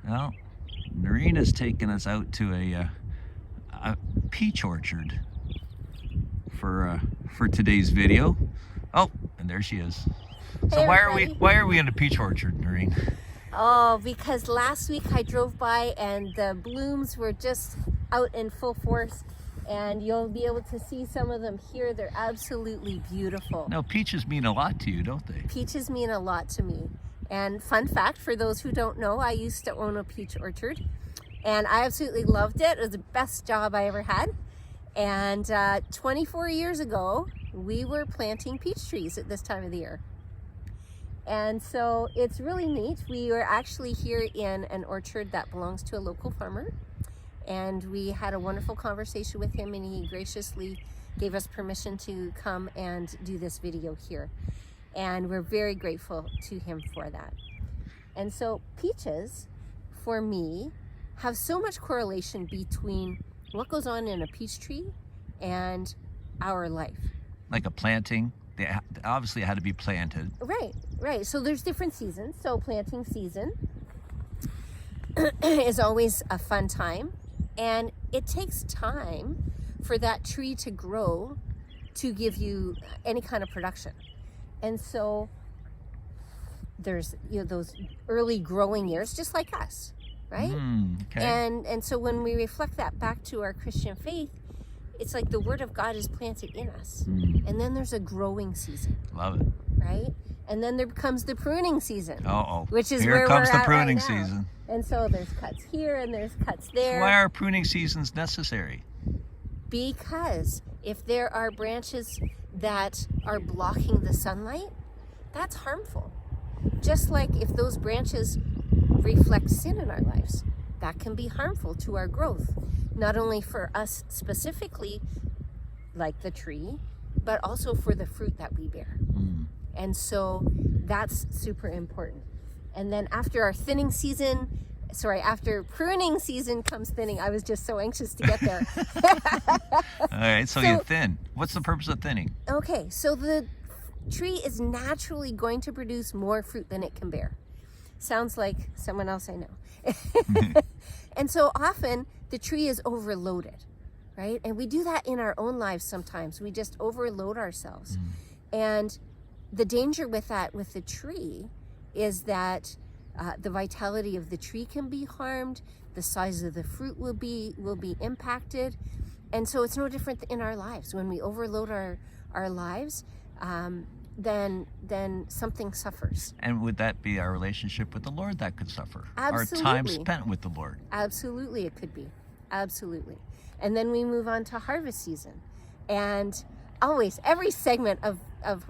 Well, Narina's taking us out to a peach orchard for today's video. Oh, and there she is. So Hey, why everybody. are we in a peach orchard, Narine? Oh, because last week I drove by and the blooms were just out in full force, and you'll be able to see some of them here. They're absolutely beautiful. Now, peaches mean a lot to you, don't they? Peaches mean a lot to me. And fun fact, for those who don't know, I used to own a peach orchard and I absolutely loved it. It was the best job I ever had. And 24 years ago, we were planting peach trees at this time of the year. And so it's really neat. We were actually here in an orchard that belongs to a local farmer, and we had a wonderful conversation with him, and he graciously gave us permission to come and do this video here. And we're very grateful to him for that. And so peaches, for me, have so much correlation between what goes on in a peach tree and our life. Like a planting, they obviously had to be planted. Right. So there's different seasons. So planting season is always a fun time, and it takes time for that tree to grow to give you any kind of production. And so there's those early growing years, just like us, right? Okay. And so when we reflect that back to our Christian faith, it's like the Word of God is planted in us. And then there's a growing season. Love it. Right? And then there comes the pruning season. Which is Here where comes we're the at pruning right now. season. And so there's cuts here and there's cuts there. Why are pruning seasons necessary? Because if there are branches that are blocking the sunlight, that's harmful. Just like if those branches reflect sin in our lives, that can be harmful to our growth. Not only for us specifically, like the tree, but also for the fruit that we bear. And so that's super important. And then after pruning season comes thinning. I was just so anxious to get there. All right, so you thin. What's the purpose of thinning? Okay, so the tree is naturally going to produce more fruit than it can bear. Sounds like someone else I know. And so often the tree is overloaded, right? And we do that in our own lives sometimes. We just overload ourselves. And the danger with that, with the tree, is that the vitality of the tree can be harmed. The size of the fruit will be impacted. And so it's no different in our lives. When we overload our lives, then something suffers. And would that be our relationship with the Lord that could suffer? Absolutely. Our time spent with the Lord? Absolutely, it could be. Absolutely. And then we move on to harvest season. And always, every segment of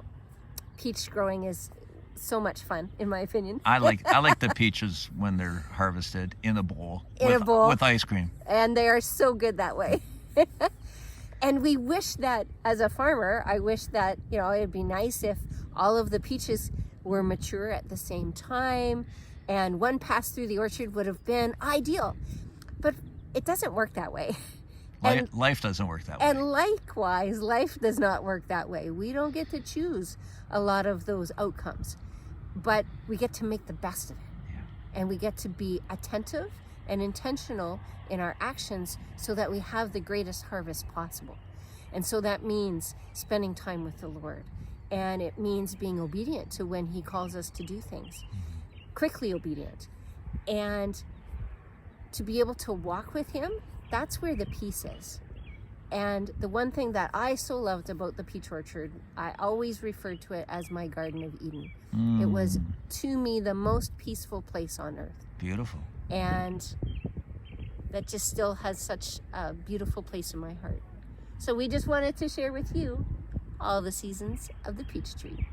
peach growing is so much fun, in my opinion. I like the peaches when they're harvested in a bowl. With ice cream. And they are so good that way. And we wish that, as a farmer, I wish that, it'd be nice if all of the peaches were mature at the same time, and one pass through the orchard would have been ideal. But it doesn't work that way. Life doesn't work that way. And likewise, life does not work that way. We don't get to choose a lot of those outcomes, but we get to make the best of it. And we get to be attentive and intentional in our actions so that we have the greatest harvest possible. And so that means spending time with the Lord. And it means being obedient to when He calls us to do things. Quickly obedient. And to be able to walk with Him, that's where the peace is. And the one thing that I so loved about the peach orchard, I always referred to it as my Garden of Eden. It was, to me, the most peaceful place on earth. Beautiful. And that just still has such a beautiful place in my heart. So we just wanted to share with you all the seasons of the peach tree.